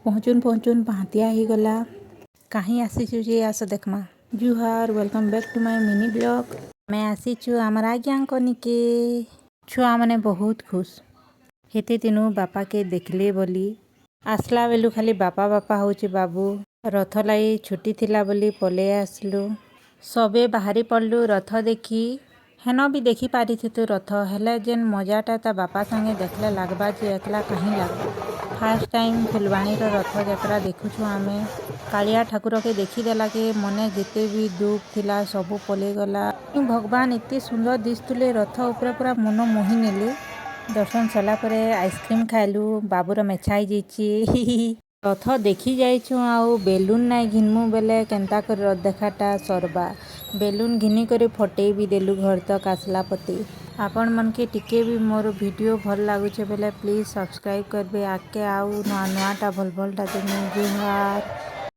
पहुँचुन पहुँचुन पहातिया ही गला कहीं आसीचु जे आस देखमा जुहार welcome back to my mini blog. मैं आसीचु आमर आज्ञांक निके छुआ मैंने बहुत खुश हेते तीनू बापा के देखले बोली आसला बेलू खाली बापा बापा होची बाबू रथ लाई छुट्टी थिला बोली पले आसलु सबे बाहरी पड़लु रथ देखी हेन भी देखी पारी थी रथ हेले जेन मजाटा ता बापा संगे देखले लगबा जे एकला कहीं लगबा। फास्ट टाइम फुलवाणी रथ यात्रा देखुछु आमे कालिया ठाकुर के देखीदेला के मने जिते भी दुख थिला सबू पलेगला। भगवान एते सुंदर दिसुले रथ उपरे पूरा मन मोही नेले। दर्शन सला परे आइसक्रीम खाइलु बाबूर मेछाई जाइछि रथ देखी जाइछु आउ बेलून नाई घिनमु बेले केन्ता कर रथ देखाटा सरबा बेलून घिनी करे फटे भी देलु घर तक आसला पते। आपण मन के टिके भी मोर वीडियो भल लागुचे बेले प्लीज सब्सक्राइब करबे आके आउ नुआ नुआटा भल भलटा जुहार।